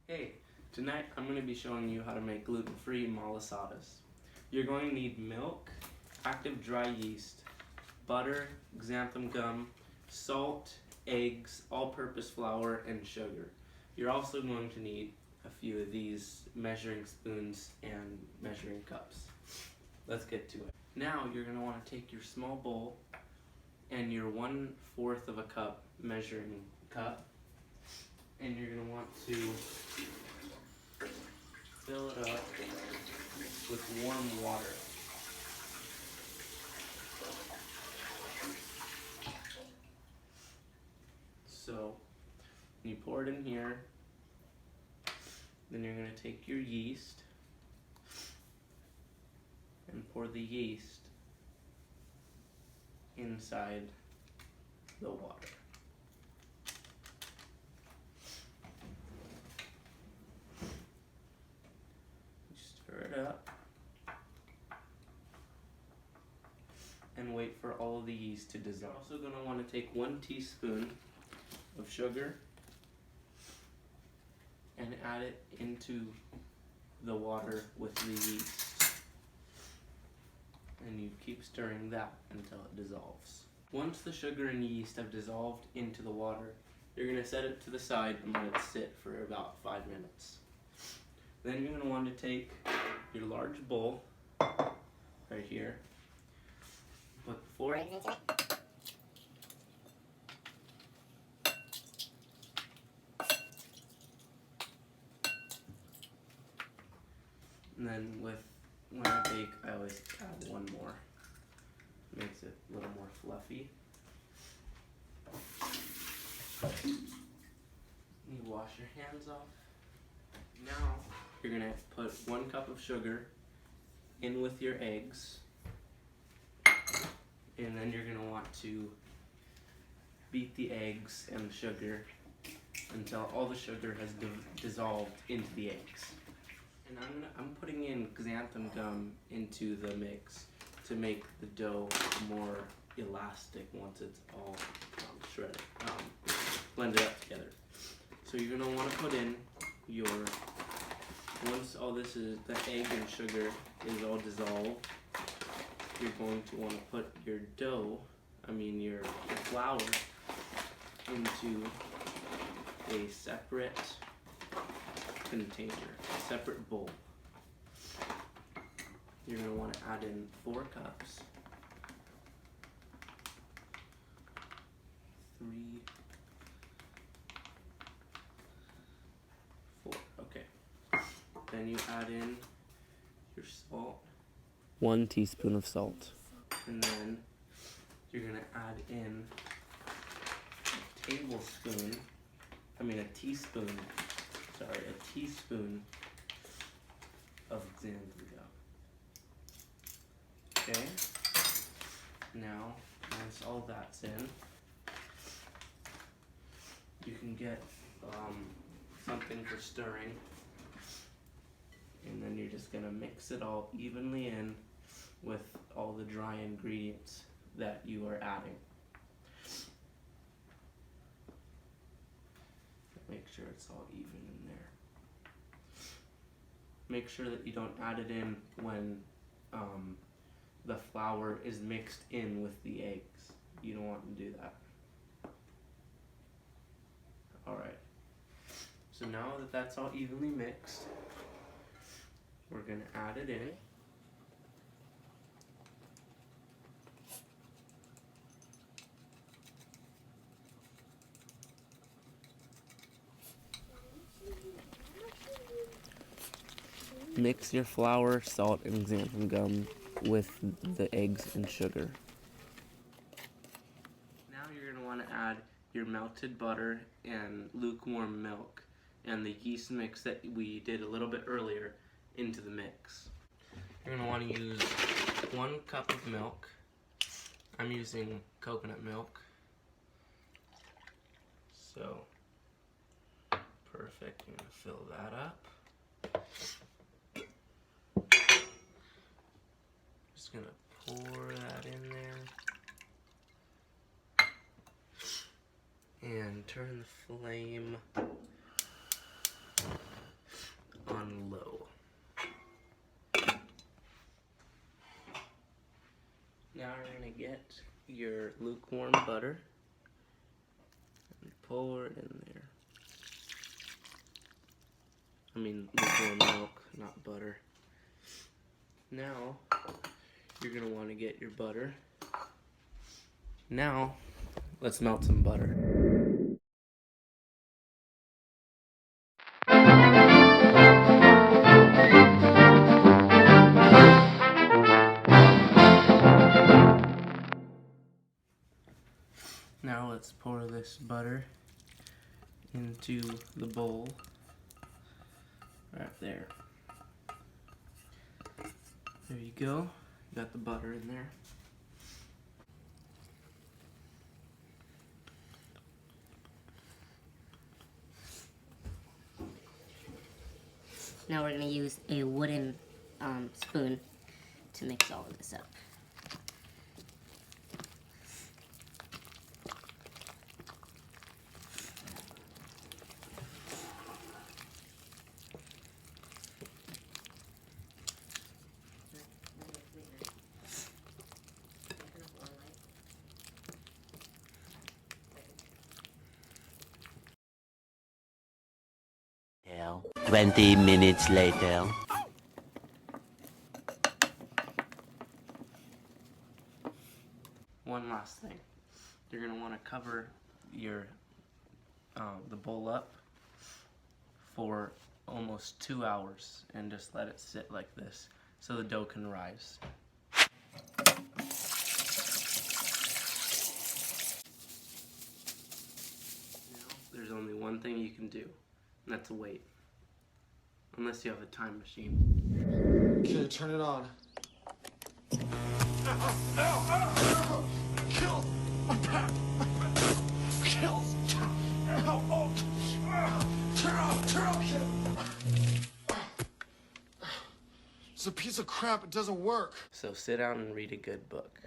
Hey, tonight I'm going to be showing you how to make gluten-free malasadas. You're going to need milk, active dry yeast, butter, xanthan gum, salt, eggs, all-purpose flour, and sugar. You're also going to need a few of these measuring spoons and measuring cups. Let's get to it. Now you're going to want to take your small bowl and your 1/4 of a cup measuring cup, and you're going to want to fill it up with warm water. So you pour it in here, then you're going to take your yeast and pour the yeast inside the water. Stir it up and wait for all of the yeast to dissolve. You're also going to want to take 1 teaspoon of sugar and add it into the water with the yeast. And you keep stirring that until it dissolves. Once the sugar and yeast have dissolved into the water, you're going to set it to the side and let it sit for about 5 minutes. Then you're going to want to take your large bowl right here, put the 4 eggs into it, and then when I bake, I always add 1 more. Makes it a little more fluffy. You wash your hands off. Now you're gonna put 1 cup of sugar in with your eggs, and then you're gonna want to beat the eggs and the sugar until all the sugar has dissolved into the eggs. And I'm putting in xanthan gum into the mix to make the dough more elastic once it's all shredded, blended up together. So you're going to want to put in once all this is, the egg and sugar is all dissolved, you're going to want to put your your flour into a separate container, a separate bowl. You're going to want to add in 4 cups, 3, 4, okay. Then you add in your salt, 1 teaspoon of salt, and then you're going to add in a teaspoon of xanthan gum. Okay, now once all that's in, you can get something for stirring, and then you're just going to mix it all evenly in with all the dry ingredients that you are adding. Make sure it's all even in there. Make sure that you don't add it in when the flour is mixed in with the eggs. You don't want to do that. Alright, so now that that's all evenly mixed, we're going to add it in. Mix your flour, salt, and xanthan gum with the eggs and sugar. Now you're going to want to add your melted butter and lukewarm milk and the yeast mix that we did a little bit earlier into the mix. You're going to want to use 1 cup of milk. I'm using coconut milk. So, perfect. I'm going to fill that up. Just going to pour that in there. and turn the flame on low. Now we're going to get your lukewarm butter and pour it in there. I mean lukewarm milk, not butter. Now you're going to want to get your butter. Now let's melt some butter. Now let's pour this butter into the bowl right there. There you go. You got the butter in there. Now we're going to use a wooden spoon to mix all of this up. Well, 20 minutes later. One last thing. You're going to want to cover your the bowl up for almost 2 hours and just let it sit like this so the dough can rise. Now, there's only one thing you can do, and that's wait. Unless you have a time machine. Okay, turn it on. Kill! I'm back! Kill! Oh! Turn off! It's a piece of crap, it doesn't work. So sit down and read a good book.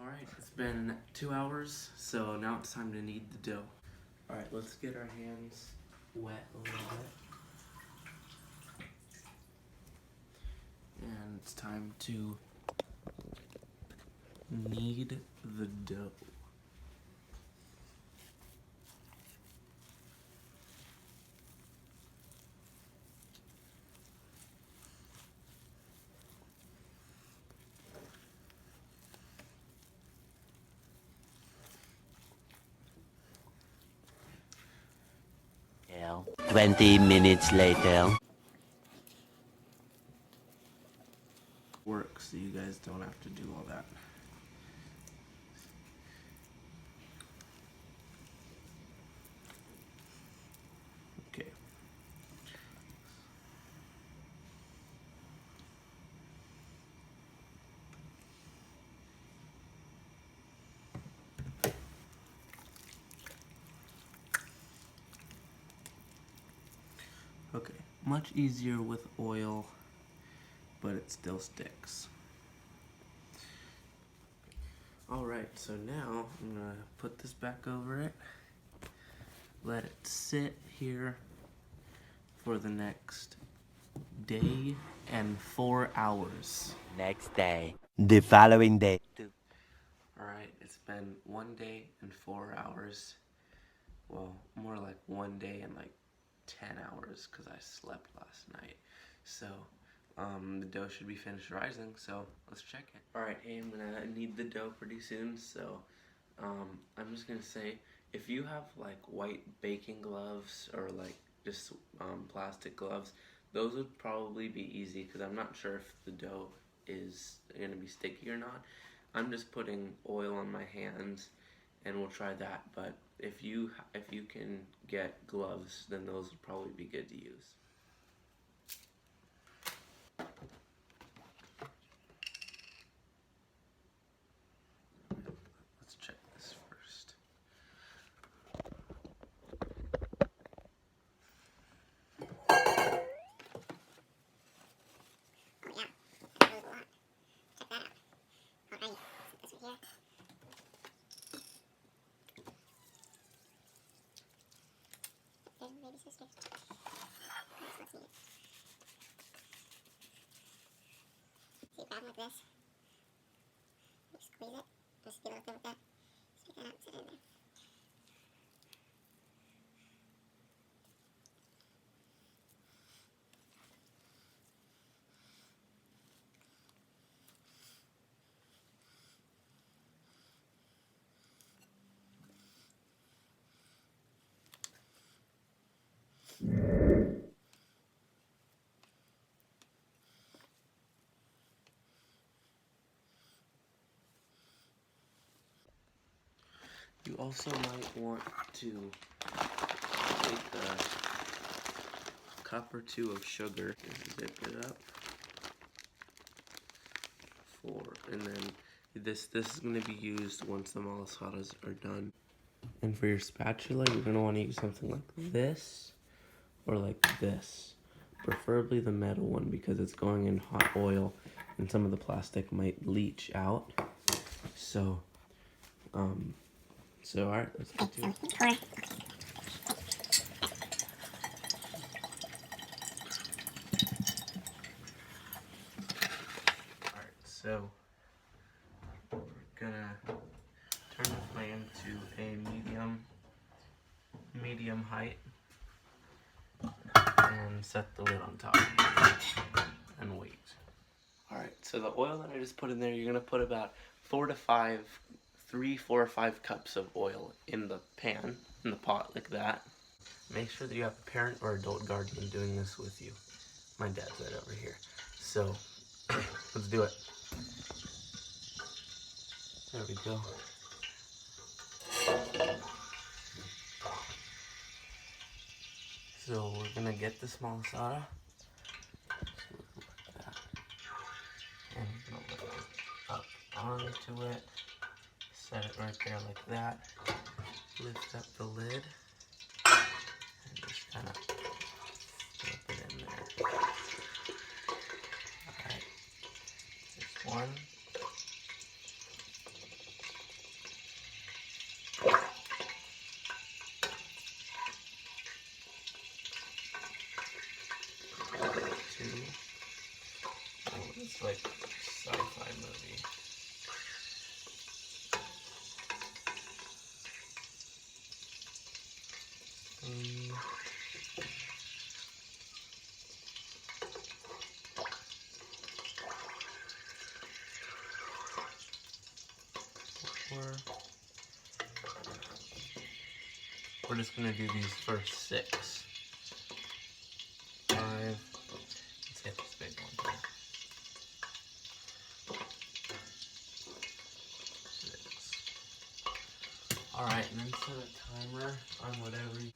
Alright, it's been 2 hours, so now it's time to knead the dough. Alright, let's get our hands wet a little bit. And it's time to knead the dough. Well, 20 minutes later. Work so you guys don't have to do all that. Okay. Okay, much easier with oil, but it still sticks. Alright, so now I'm gonna put this back over it, let it sit here for the next day and 4 hours. Next day. The following day. Alright, it's been 1 day and 4 hours. Well, more like 1 day and like 10 hours because I slept last night. So, the dough should be finished rising, so let's check it. Alright, hey, I'm gonna knead the dough pretty soon, so I'm just gonna say, if you have like white baking gloves or like just plastic gloves, those would probably be easy because I'm not sure if the dough is gonna be sticky or not. I'm just putting oil on my hands and we'll try that, but if you can get gloves, then those would probably be good to use. Let's check this first. bottom like this. Just squeeze it. Just give it a thing like that. Stick that out and set it in there. You also might want to take a cup or two of sugar and zip it up. And then this is going to be used once the malasadas are done. And for your spatula, you're going to want to use something like this or like this. Preferably the metal one because it's going in hot oil and some of the plastic might leach out. So, alright, let's get to it. Alright, so we're gonna turn the flame to a medium height and set the lid on top and wait. Alright, so the oil that I just put in there, you're gonna put about 4 or 5 cups of oil in the pan, in the pot like that. Make sure that you have a parent or adult guardian doing this with you. My dad's right over here. So, let's do it. There we go. So we're gonna get this malasada. Like that. And we're gonna lift it up onto it. Set it right there like that. Lift up the lid. And just kind of flip it in there. Alright. There's one. Two. Oh, it's like a sci-fi movie. Three. 4. We're just gonna do these first 6. 5. Let's get this big one here. 6. Alright, and then set a timer on whatever you...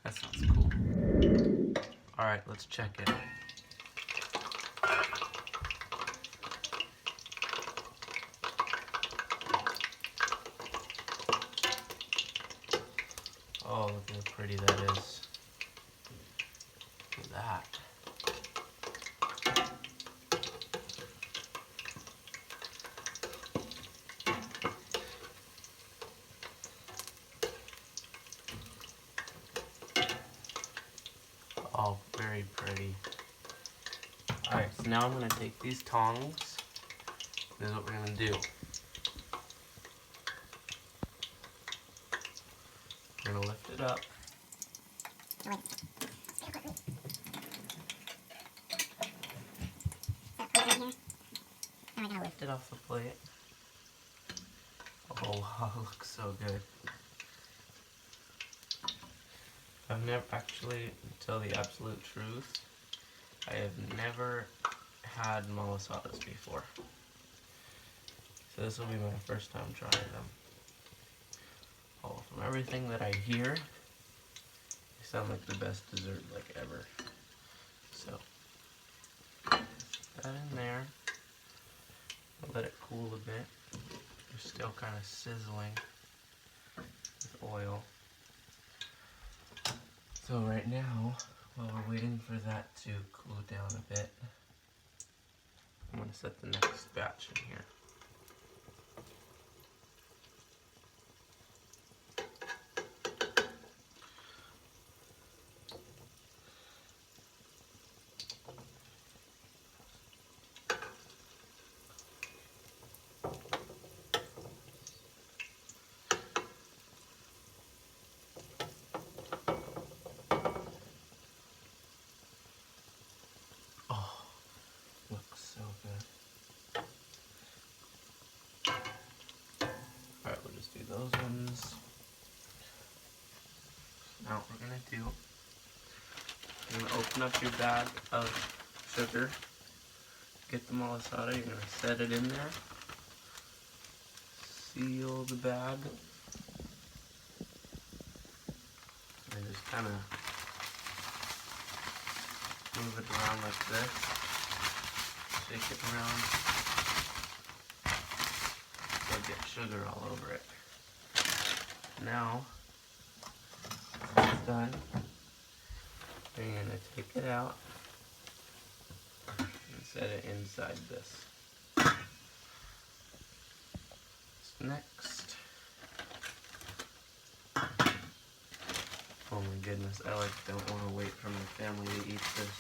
That sounds cool. Alright, let's check it. Oh, look how pretty that is. Look at that. Oh, very pretty. Alright, so now I'm going to take these tongs. This is what we're going to do. We're going to lift it up. Lift it off the plate. Oh wow, it looks so good. I've never, actually, to tell the absolute truth, I have never had malasadas before. So this will be my first time trying them. Oh, from everything that I hear, they sound like the best dessert like ever. So, put that in there. I'll let it cool a bit. They're still kind of sizzling with oil. So right now, while we're waiting for that to cool down a bit, I'm going to set the next batch in here. those ones. Now what we're gonna do, you're gonna open up your bag of sugar, get the malasada, you're gonna set it in there, seal the bag, and just kind of move it around like this, shake it around, you'll get sugar all over it. Now, it's done. You're going to take it out and set it inside this. Next. Oh my goodness, I don't want to wait for my family to eat this.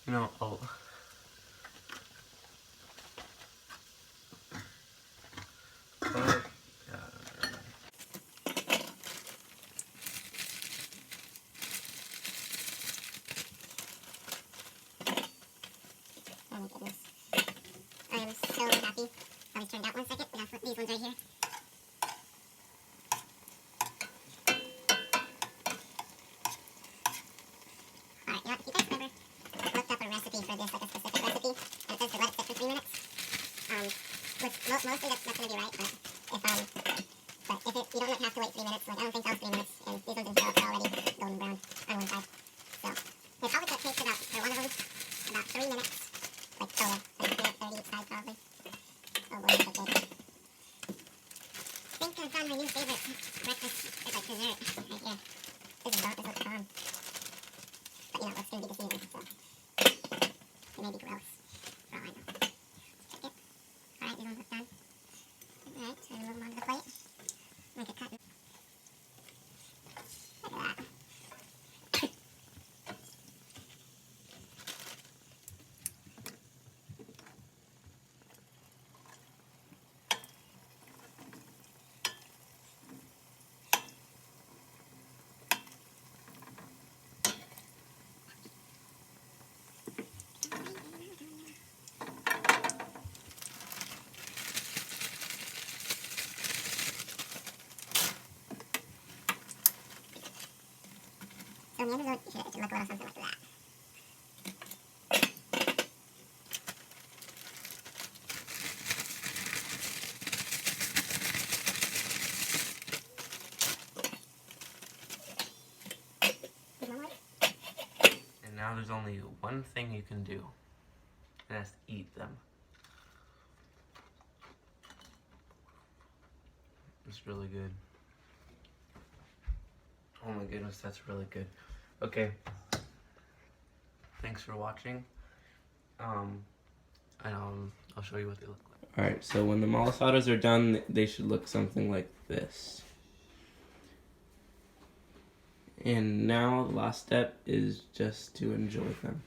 You know, oh. Oh my goodness. I am so happy how these turned out. 1 second, we have these ones right here. Alright, you guys remember, I looked up a recipe for this, like a specific recipe, and it says to let it sit for 3 minutes. Which mostly that's going to be right, but if you don't have to wait 3 minutes, like I don't think that was 3 minutes, and these ones in here are already golden brown on one side. So, it probably takes about, for one of them, about 3 minutes. Like total, like 30 each side probably. Oh boy, that's so good. I think I found my new favorite breakfast, it's like dessert, right here. This looks bomb. But you know, that's gonna be the season, so. It may be gross, for all I know. Let's check it. Alright, these ones look done. Alright, so I'm gonna move them onto the plate. Make a cut. Look at that. So in the end of the road, it should look a little something like that. And now there's only one thing you can do, and that's eat them. It's really good. Oh my goodness, that's really good. Okay. Thanks for watching. I'll show you what they look like. Alright, so when the malasadas are done, they should look something like this. And now the last step is just to enjoy them.